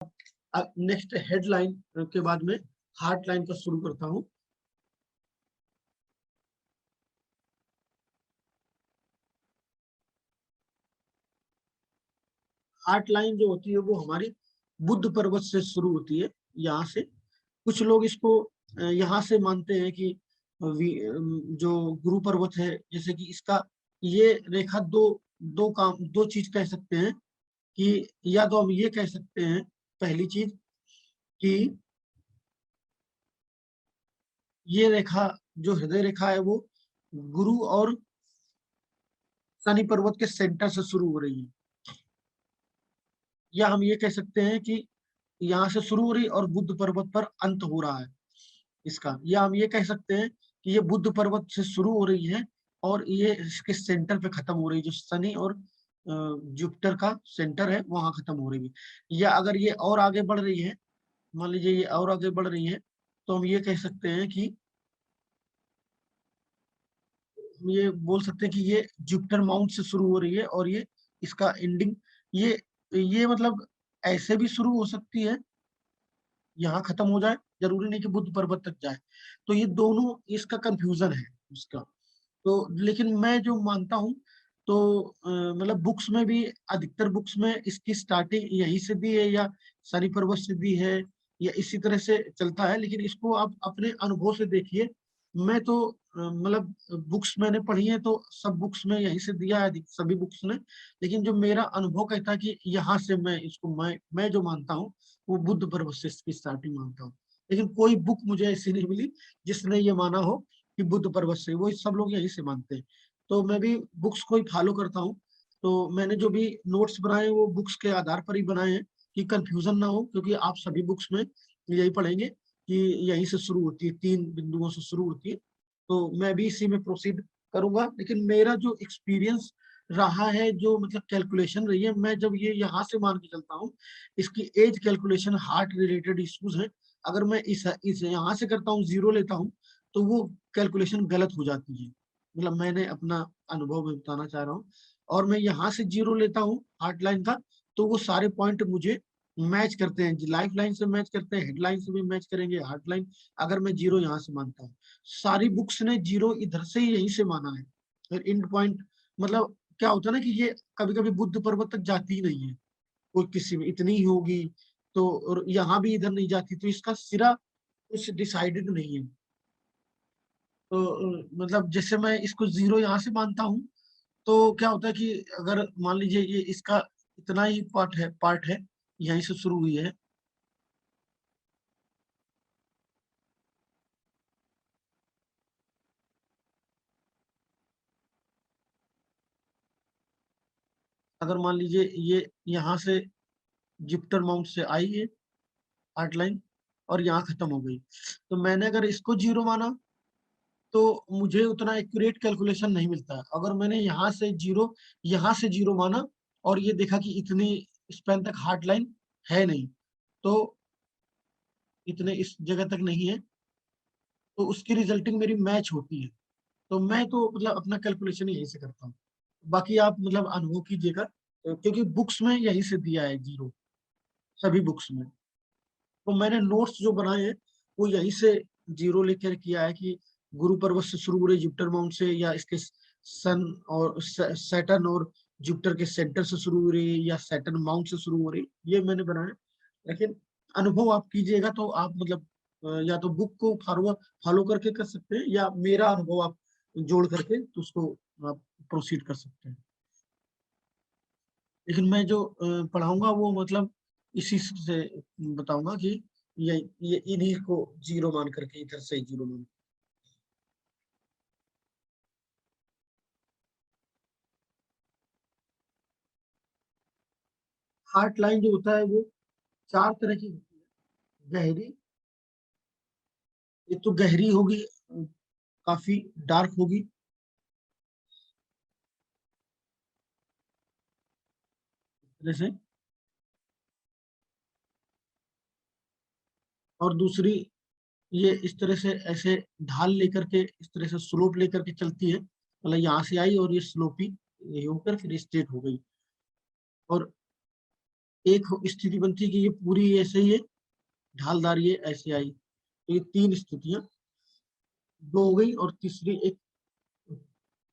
Next headline के बाद में हार्ट लाइन का शुरू करता हूँ। हार्ट लाइन जो होती है वो हमारी बुद्ध पर्वत से शुरू होती है। यहाँ से कुछ लोग इसको यहाँ से मानते हैं कि जो गुरु पर्वत है, जैसे कि इसका ये रेखा दो चीज कह सकते हैं कि या तो हम ये कह सकते हैं, पहली चीज कि ये रेखा जो हृदय रेखा है वो गुरु और शनि पर्वत के सेंटर से शुरू हो रही है, या हम ये कह सकते हैं कि यहाँ से शुरू हो रही और बुद्ध पर्वत पर अंत हो रहा है इसका, या हम ये कह सकते हैं कि ये बुद्ध पर्वत से शुरू हो रही है और ये इसके सेंटर पे खत्म हो रही है, जो शनि और जुपिटर का सेंटर है वहां खत्म हो रही है। या अगर ये और आगे बढ़ रही है, मान लीजिए ये और आगे बढ़ रही है, तो हम ये कह सकते हैं कि ये बोल सकते हैं कि ये जुपिटर माउंट से शुरू हो रही है और ये इसका एंडिंग ये ये मतलब ऐसे भी शुरू हो सकती है, यहाँ खत्म हो जाए, जरूरी नहीं कि बुद्ध पर्वत तक जाए। तो ये दोनों इसका कंफ्यूजन है उसका। तो लेकिन मैं जो मानता हूँ, तो मतलब बुक्स में भी अधिकतर बुक्स में इसकी स्टार्टिंग यहीं से दी है, या शनि पर्वत से दी है, या इसी तरह से चलता है। लेकिन इसको आप अपने अनुभव से देखिए। मैं तो मतलब बुक्स मैंने पढ़ी है तो सब बुक्स में यहीं से दिया है, सभी बुक्स ने। लेकिन जो मेरा अनुभव कहता है कि यहाँ से मैं इसको मैं जो मानता हूँ वो बुद्ध पर्वत से इसकी स्टार्टिंग मानता हूँ। लेकिन कोई बुक मुझे ऐसी नहीं मिली जिसने ये माना हो कि बुद्ध पर्वत से, वो सब लोग यहीं से मानते हैं। तो मैं भी बुक्स को ही फॉलो करता हूँ। तो मैंने जो भी नोट्स बनाए वो बुक्स के आधार पर ही बनाए हैं कि कंफ्यूजन ना हो, क्योंकि आप सभी बुक्स में यही पढ़ेंगे कि यहीं से शुरू होती है, 3 बिंदुओं से शुरू होती है। तो मैं भी इसी में प्रोसीड करूंगा। लेकिन मेरा जो एक्सपीरियंस रहा है, जो मतलब कैलकुलेशन रही है, मैं जब ये यहाँ से मान के चलता हूँ, इसकी as calculation heart related issues है, अगर मैं इस यहाँ से करता हूँ, जीरो लेता हूँ, तो वो कैलकुलेशन गलत हो जाती है। मतलब मैंने अपना अनुभव में बताना चाह रहा हूँ। और मैं यहाँ से जीरो लेता हूँ हार्ट लाइन का, तो वो सारे पॉइंट मुझे मैच करते हैं, लाइफ लाइन से मैच करते हैं, हेडलाइन से भी मैच करेंगे, हार्ट लाइन, अगर मैं जीरो यहाँ से मानता हूँ। सारी बुक्स ने जीरो इधर से ही यहीं से माना है। फिर इंड पॉइंट मतलब क्या होता है ना कि ये कभी कभी बुद्ध पर्वत तक जाती ही नहीं है, कोई किसी में इतनी ही होगी, तो और यहाँ भी इधर नहीं जाती, तो इसका सिरा कुछ डिसाइडेड नहीं है। तो मतलब जैसे मैं इसको जीरो यहाँ से मानता हूँ, तो क्या होता है कि अगर मान लीजिए ये इसका इतना ही पार्ट है यहीं से शुरू हुई है, अगर मान लीजिए ये यहाँ से जुपिटर माउंट से आई है हार्ट लाइन और यहाँ खत्म हो गई, तो मैंने अगर इसको जीरो माना तो मुझे उतना एक्यूरेट कैलकुलेशन नहीं मिलता है। अगर मैंने यहाँ से जीरो माना और ये देखा कि इतनी स्पैन तक हार्ट लाइन है नहीं, तो इतने इस जगह तक नहीं है, तो उसकी रिजल्टिंग मेरी मैच होती है। तो मैं तो मतलब अपना कैलकुलेशन यहीं से करता हूँ। बाकी आप मतलब अनुभव कीजिएगा, क्योंकि बुक्स में यहीं से दिया है जीरो, सभी बुक्स में। तो मैंने नोट्स जो बनाए हैं वो यहीं से जीरो लेकर किया है कि गुरु पर्वत से शुरू हो रही, जुपिटर माउंट से, या इसके सन और सैटर्न और जुपिटर के सेंटर से शुरू हो रही, या सैटर्न माउंट से शुरू हो रही, ये मैंने बनाया। लेकिन अनुभव आप कीजिएगा तो आप मतलब या तो बुक को फॉलो फॉलो करके कर सकते हैं, या मेरा अनुभव आप जोड़ करके तो उसको आप प्रोसीड कर सकते हैं। लेकिन मैं जो पढ़ाऊंगा वो मतलब इसी से बताऊंगा कि ये इन्हीं को जीरो मान करके, इधर से जीरो मान। हार्ट लाइन जो होता है वो 4 तरह की होती है। गहरी, ये तो गहरी होगी, काफी डार्क होगी, जैसे। और दूसरी ये इस तरह से ऐसे ढाल लेकर के, इस तरह से स्लोप लेकर के चलती है, मतलब यहाँ से आई और ये स्लोपी ये होकर फिर स्ट्रेट हो गई। और एक स्थिति बनती है कि ये पूरी ऐसे ही है, ढालदार ये ऐसे आई, तो ये 3 स्थितियां, 2 हो गई, और तीसरी एक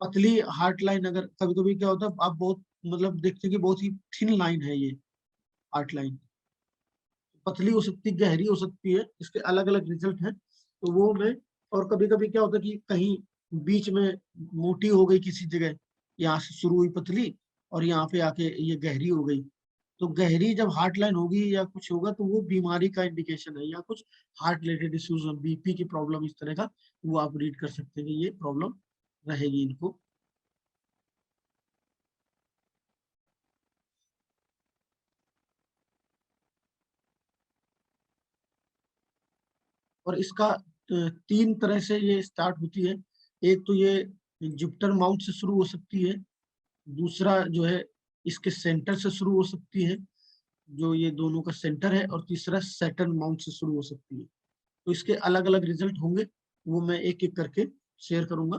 पतली हार्ट लाइन। अगर कभी कभी क्या होता है, आप बहुत मतलब देखते हैं कि बहुत ही थिन लाइन है ये हार्ट लाइन, पतली हो सकती है, गहरी हो सकती है, इसके अलग अलग रिजल्ट हैं, तो वो मैं, और कभी कभी क्या होता है कि कहीं बीच में मोटी हो गई किसी जगह, यहाँ से शुरू हुई पतली और यहाँ पे आके ये गहरी हो गई, तो गहरी जब हार्ट लाइन होगी या कुछ होगा तो वो बीमारी का इंडिकेशन है, या कुछ हार्ट रिलेटेड इश्यूज, बीपी की प्रॉब्लम इस तरह का, वो आप रीड कर सकते हैं कि ये प्रॉब्लम रहेगी इनको। और इसका 3 तरह से ये स्टार्ट होती है। एक तो ये जुपिटर माउंट से शुरू हो सकती है, दूसरा जो है इसके सेंटर से शुरू हो सकती है, जो ये दोनों का सेंटर है, और तीसरा सैटर्न माउंट से शुरू हो सकती है। तो इसके अलग अलग रिजल्ट होंगे, वो मैं एक एक करके शेयर करूंगा।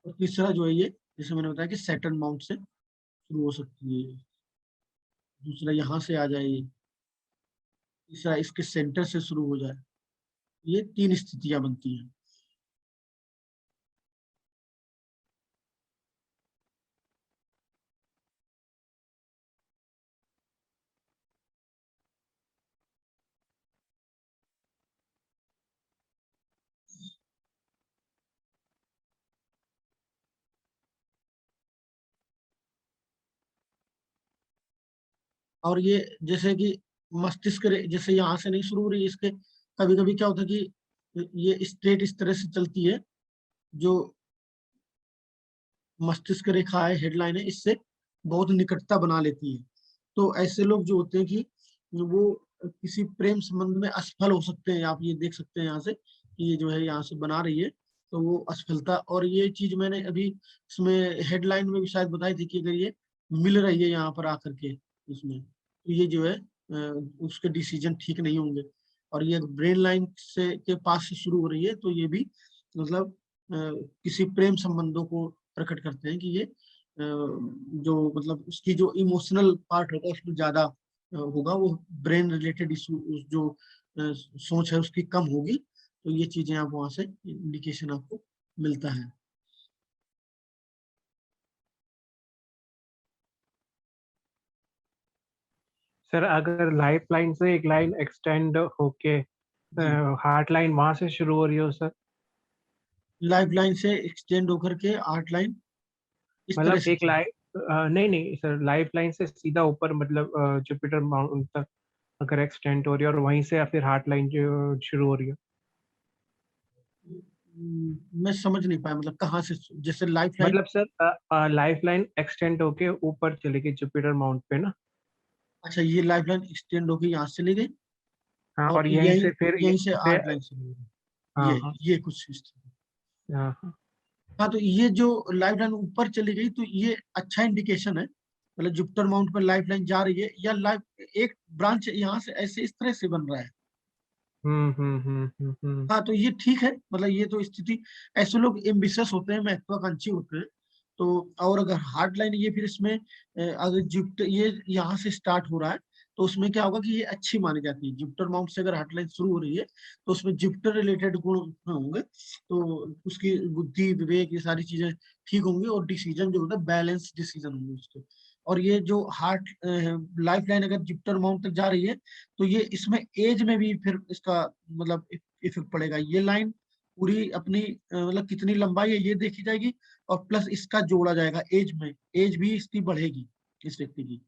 और तीसरा जो है ये, जैसे मैंने बताया कि सैटर्न माउंट से शुरू हो सकती है, दूसरा यहाँ से आ जाए ये, तीसरा इसके सेंटर से शुरू हो जाए, ये 3 स्थितियां बनती हैं। और ये जैसे कि मस्तिष्क जैसे यहाँ से नहीं शुरू हो रही, इसके कभी कभी क्या होता है कि ये स्ट्रेट इस तरह से चलती है, जो मस्तिष्क रेखा है, हेडलाइन है, इससे बहुत निकटता बना लेती है। तो ऐसे लोग जो होते हैं कि वो किसी प्रेम संबंध में असफल हो सकते हैं, आप ये देख सकते हैं यहाँ से कि ये जो है यहाँ से बना रही है, तो वो असफलता, और ये चीज मैंने अभी इसमें हेडलाइन में भी शायद बताई थी कि अगर ये मिल रही है यहाँ पर आकर के इसमें, तो ये जो है उसके डिसीजन ठीक नहीं होंगे। और ये ब्रेन लाइन से के पास से शुरू हो रही है, तो ये भी मतलब किसी प्रेम संबंधों को प्रकट करते हैं कि ये जो मतलब उसकी जो इमोशनल पार्ट होगा उसमें ज्यादा होगा, वो ब्रेन रिलेटेड इशू जो सोच है उसकी कम होगी, तो ये चीजें आप वहां से इंडिकेशन आपको मिलता है। सर अगर लाइफ लाइन से एक लाइन एक्सटेंड होके जी, हार्ट लाइन वहां से शुरू हो रही हो सर, लाइफ लाइन से एक्सटेंड होकर के आर्ट लाइन इस तरह मतलब से एक चल। लाइफ, नहीं नहीं सर, लाइफ लाइन से सीधा ऊपर मतलब जुपिटर माउंट तक अगर एक्सटेंड हो रही है और वहीं से या फिर हार्ट लाइन जो शुरू हो रही है। मैं समझ नहीं पाया, मतलब कहाँ से, जैसे लाइफ लाइन। मतलब सर लाइफ लाइन एक्सटेंड होके ऊपर चली गई जुपिटर माउंट पे ना। अच्छा, ये लाइफ लाइन एक्सटेंड होकर यहाँ से चली गई, हाँ, और और यहीं यहीं से फिर यहीं से फिर आर्ट लाइन से चली गई, हाँ ये हाँ ये कुछ system। हाँ हाँ। हाँ, तो ये जो लाइफ लाइन ऊपर चली गई, तो ये अच्छा इंडिकेशन है, मतलब जुपिटर माउंट पर लाइफ लाइन जा रही है, या लाइफ एक ब्रांच यहाँ से ऐसे इस तरह से बन रहा है। हम्म। हाँ, तो ये ठीक है, मतलब ये तो स्थिति, ऐसे लोग एम्बिशियस होते हैं, महत्वाकांक्षी होते हैं। तो और अगर हार्ड लाइन ये फिर इसमें अगर जुपिटर ये यहाँ से स्टार्ट हो रहा है, तो उसमें क्या होगा कि ये अच्छी मानी जाती है, जुपिटर माउंट से अगर हार्ड लाइन शुरू हो रही है, तो उसमें जुपिटर रिलेटेड गुण होंगे, तो उसकी बुद्धि विवेक ये सारी चीजें ठीक होंगी, और डिसीजन जो होता है बैलेंस डिसीजन होंगे उसके। और ये जो हार्ट लाइफ लाइन अगर जुपिटर माउंट तक जा रही है, तो ये इसमें एज में भी फिर इसका मतलब इफेक्ट पड़ेगा। ये लाइन पूरी अपनी मतलब कितनी लंबाई है ये देखी जाएगी, और प्लस इसका जोड़ा जाएगा एज में, एज भी इसकी बढ़ेगी, इस व्यक्ति की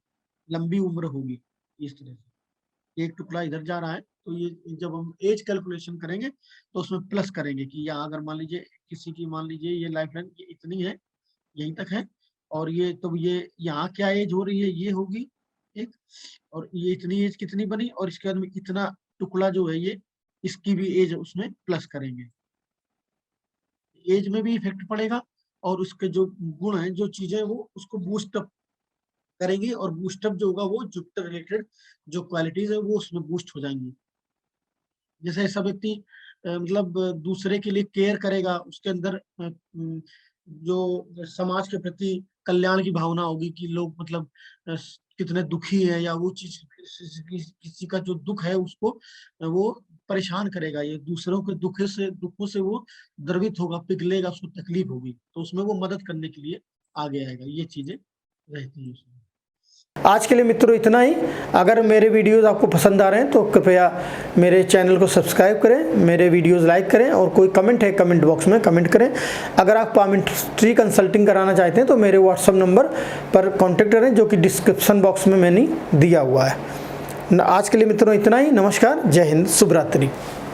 लंबी उम्र होगी, इस तरह से एक टुकड़ा इधर जा रहा है, तो ये जब हम एज कैलकुलेशन करेंगे तो उसमें प्लस करेंगे कि यहाँ अगर मान लीजिए किसी की, मान लीजिए ये लाइफ लाइन ये इतनी है, यहीं तक है, और ये तो ये यहाँ क्या एज हो रही है ये होगी एक, और ये इतनी एज कितनी बनी, और इसके बाद में इतना टुकड़ा जो है ये, इसकी भी एज उसमें प्लस करेंगे, एज में भी इफेक्ट पड़ेगा, और उसके जो गुण हैं जो चीजें वो उसको बूस्ट अप करेंगी, और बूस्टअप जो होगा वो जुपिटर रिलेटेड जो क्वालिटीज है वो उसमें बूस्ट हो जाएंगी। जैसे ऐसा व्यक्ति मतलब दूसरे के लिए केयर करेगा, उसके अंदर जो समाज के प्रति कल्याण की भावना होगी कि लोग मतलब कितने दुखी है, या वो चीज किसी का जो दुख है उसको वो परेशान करेगा, ये दूसरों के दुखों से वो द्रवित होगा, पिघलेगा, उसको तकलीफ होगी, तो उसमें वो मदद करने के लिए आगे आएगा। ये चीजें रहती हैं उसमें। आज के लिए मित्रों इतना ही। अगर मेरे वीडियोस आपको पसंद आ रहे हैं तो कृपया मेरे चैनल को सब्सक्राइब करें, मेरे वीडियोस लाइक करें, और कोई कमेंट है कमेंट बॉक्स में कमेंट करें। अगर आप पामिस्ट्री कंसल्टिंग कराना चाहते हैं तो मेरे व्हाट्सएप नंबर पर कॉन्टेक्ट करें, जो कि डिस्क्रिप्शन बॉक्स में मैंने दिया हुआ है। आज के लिए मित्रों इतना ही। नमस्कार, जय हिंद, शुभ रात्रि।